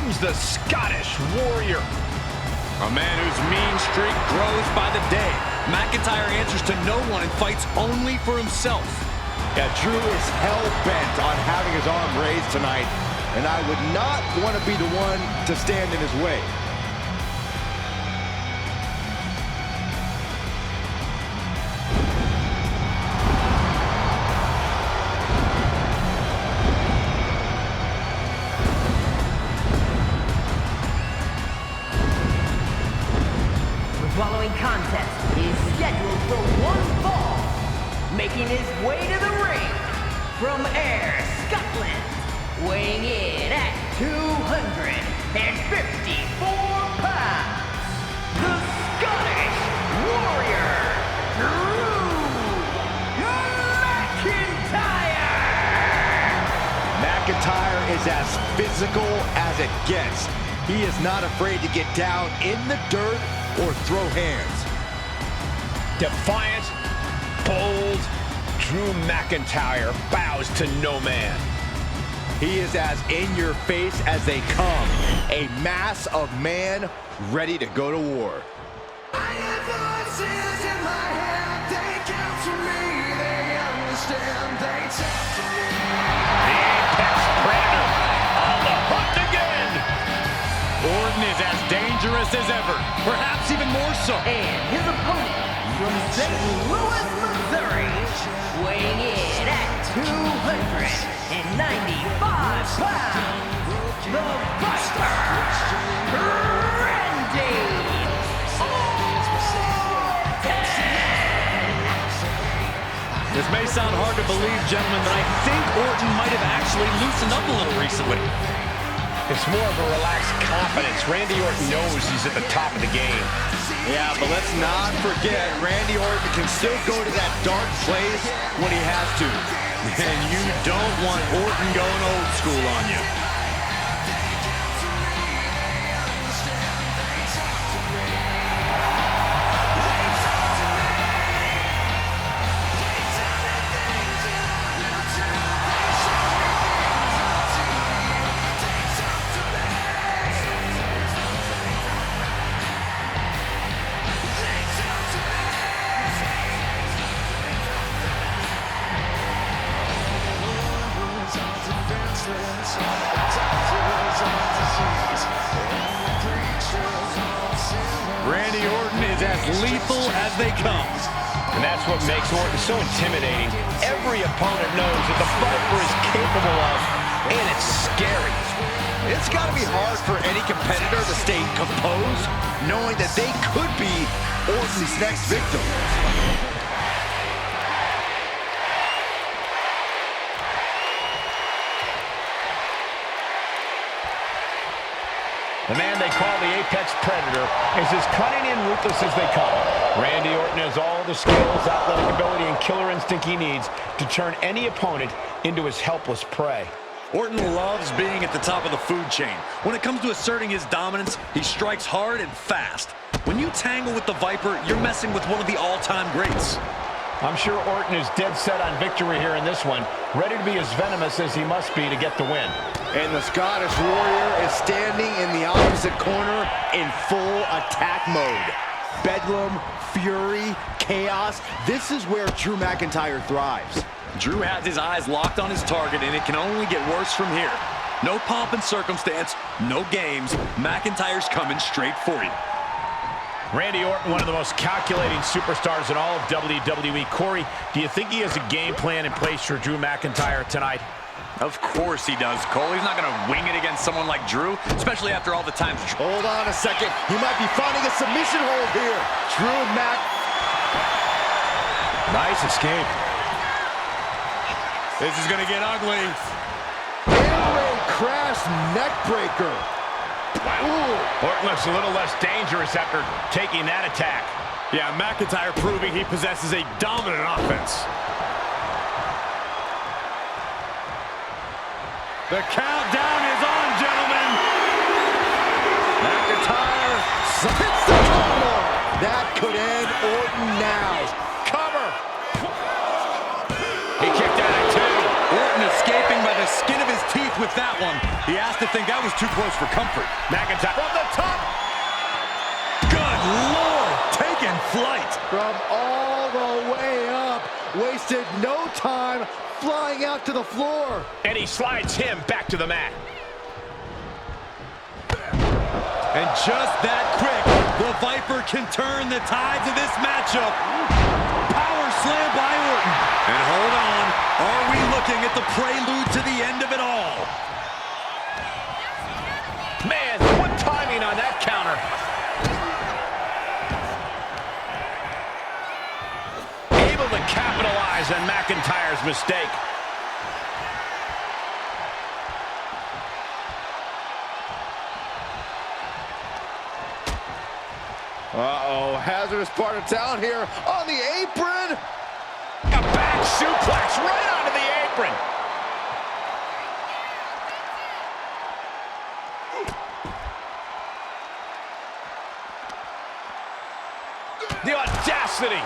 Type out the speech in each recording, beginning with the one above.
comes the Scottish Warrior. A man whose mean streak grows by the day. McIntyre answers to no one and fights only for himself. Yeah, Drew is hell-bent on having his arm raised tonight, and I would not want to be the one to stand in his way. The following contest is scheduled for one fall. Making his way to the ring from Ayr, Scotland, weighing in at 254 pounds, the Scottish Warrior, Drew McIntyre! McIntyre is as physical as it gets. He is not afraid to get down in the dirt or throw hands. Defiant, bold, Drew McIntyre bows to no man. He is as in your face as they come. A mass of man ready to go to war. I have voices in my head, they count to me, they understand, they talk to me. The Apex Predator on the hunt again. Orton is as dangerous as ever, perhaps even more so. And his opponent from St. Louis, Missouri, weighing in at 295 pounds, the Viper, Randy Orton! This may sound hard to believe, gentlemen, but I think Orton might have actually loosened up a little recently. It's more of a relaxed confidence. Randy Orton knows he's at the top of the game. Yeah, but let's not forget, Randy Orton can still go to that dark place when he has to. And you don't want Orton going old school on you. Randy Orton is as lethal as they come. And that's what makes Orton so intimidating. Every opponent knows that the Viper is capable of, and it's scary. It's got to be hard for any competitor to stay composed, knowing that they could be Orton's next victim. The man they call the Apex Predator is as cunning and ruthless as they come. Randy Orton has all the skills, athletic ability, and killer instinct he needs to turn any opponent into his helpless prey. Orton loves being at the top of the food chain. When it comes to asserting his dominance, he strikes hard and fast. When you tangle with the Viper, you're messing with one of the all-time greats. I'm sure Orton is dead set on victory here in this one, ready to be as venomous as he must be to get the win. And the Scottish Warrior is standing in the opposite corner in full attack mode. Bedlam, fury, chaos. This is where Drew McIntyre thrives. Drew has his eyes locked on his target, and it can only get worse from here. No pomp and circumstance, no games. McIntyre's coming straight for you. Randy Orton, one of the most calculating superstars in all of WWE. Corey, do you think he has a game plan in place for Drew McIntyre tonight? Of course he does, Cole. He's not going to wing it against someone like Drew, especially after all the times. Hold on a second. He might be finding a submission hold here. Drew Mac. Nice escape. This is going to get ugly. Airway crash neck breaker. Ooh. Orton looks a little less dangerous after taking that attack. Yeah, McIntyre proving he possesses a dominant offense. The countdown is on, gentlemen. McIntyre hits the combo. That could end Orton now. Cover. He kicked out at 2. Orton escaping by the skin of his teeth quick with that one. He has to think that was too close for comfort. McIntyre from the top. Good Lord, taking flight. From all the way up, wasted no time flying out to the floor. And he slides him back to the mat. And just that quick, the Viper can turn the tides of this matchup. Power slam by Orton. And hold on, are we looking at the prelude to the end of it all? Man, what timing on that counter. Able to capitalize on McIntyre's mistake. Uh-oh, hazardous part of town here on the apron. A back suplex right onto the apron. The audacity.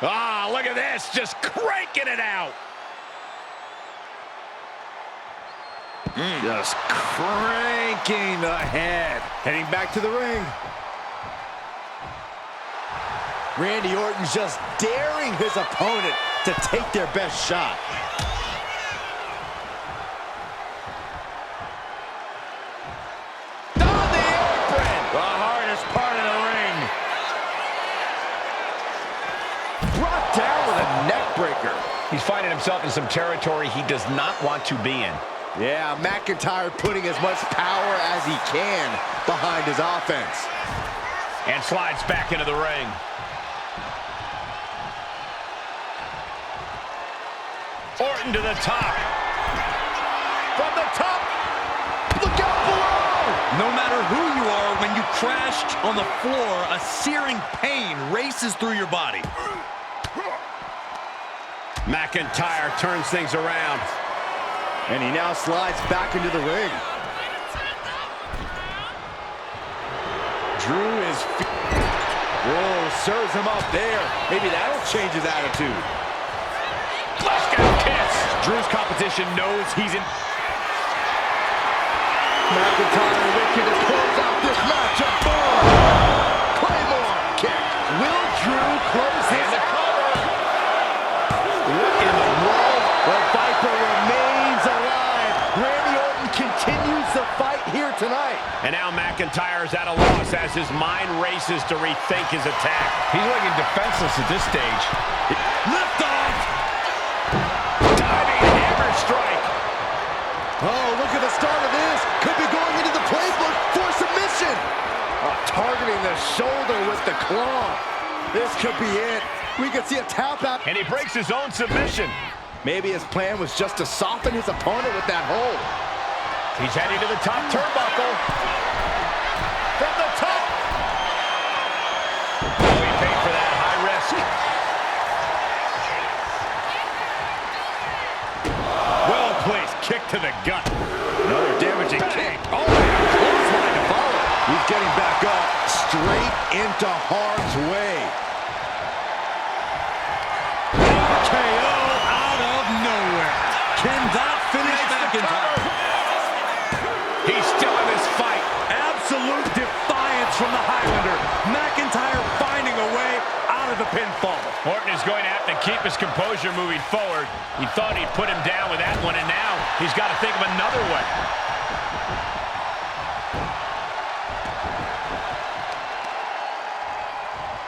Ah, look at this, just cranking it out. Just cranking ahead. Heading back to the ring. Randy Orton's just daring his opponent to take their best shot. On the apron. The hardest part of the ring. Brought down with a neck breaker. He's finding himself in some territory he does not want to be in. Yeah, McIntyre putting as much power as he can behind his offense. And slides back into the ring. Orton to the top. From the top. Look out below. No matter who you are, when you crash on the floor, a searing pain races through your body. McIntyre turns things around. And he now slides back into the ring. Drew is... Whoa, serves him up there. Maybe that'll change his attitude. Flashdown kiss. Drew's competition knows he's in. McIntyre looking to close out this matchup. Boom! Claymore kick. Will Drew close his cover? What in the world? The Viper remains alive. Randy Orton continues the fight here tonight. And now McIntyre's at a loss as his mind races to rethink his attack. He's looking defenseless at this stage. Lift off! Diving hammer strike. Oh, look at the start of this. Could be going into the playbook for submission. Targeting the shoulder with the claw. This could be it. We could see a tap out. And he breaks his own submission. Maybe his plan was just to soften his opponent with that hold. He's heading to the top turnbuckle. From the top. Oh, he paid for that. High risk. Well-placed kick to the gut. Another damaging kick. Oh, man, clothesline to follow. He's getting back up, straight into harm's way. KO out of nowhere. Can that finish McIntyre? He's still in this fight. Absolute defiance from the Highlander. McIntyre finding a way out of the pinfall. Orton is going to have to keep his composure moving forward. He thought he'd put him down with that one, and now he's got to think of another way.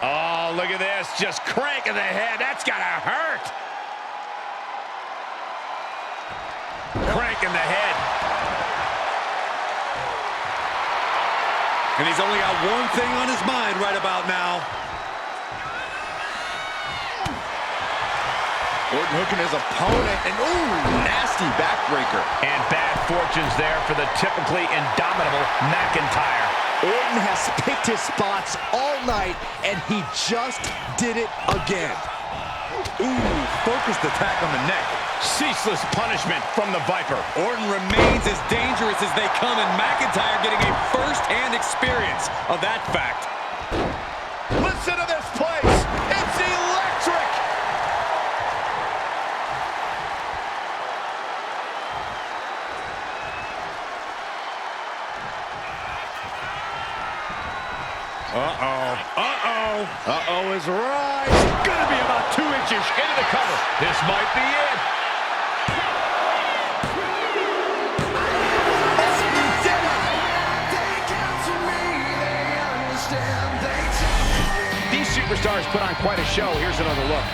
Oh, look at this. Just cranking the head. That's got to hurt. Cranking the head. And he's only got one thing on his mind right about now. Orton hooking his opponent, and ooh, nasty backbreaker. And bad fortunes there for the typically indomitable McIntyre. Orton has picked his spots all night, and he just did it again. Ooh, focused attack on the neck. Ceaseless punishment from the Viper. Orton remains as dangerous as they come, and McIntyre getting a first-hand experience of that fact. Listen to this place. It's electric. Uh-oh is right. Gonna be about 2 inches into the cover. This might be it. These superstars put on quite a show. Here's another look.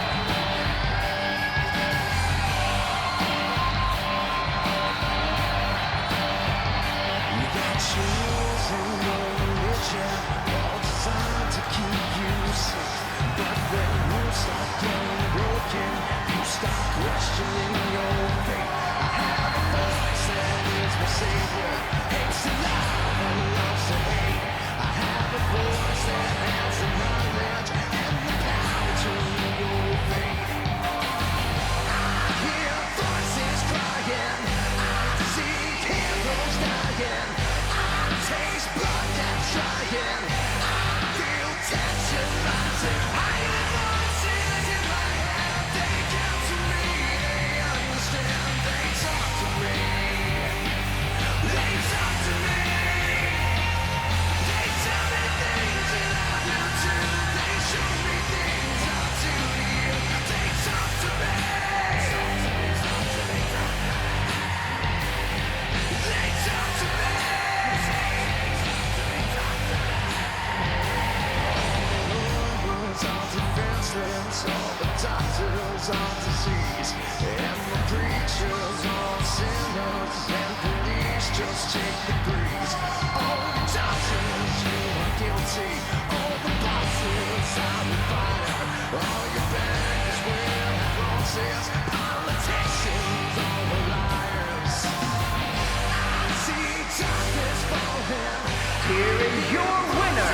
Here is your winner,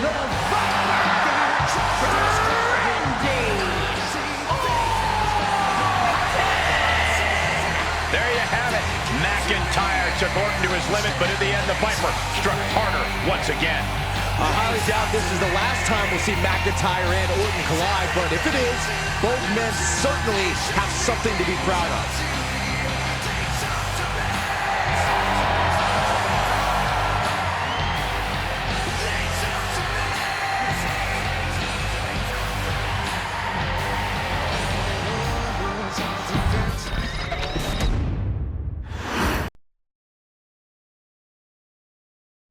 the Viper, Randy Orton. There you have it. McIntyre took Orton to his limit, but in the end, the Viper struck harder once again. I highly doubt this is the last time we'll see McIntyre and Orton collide, but if it is, both men certainly have something to be proud of.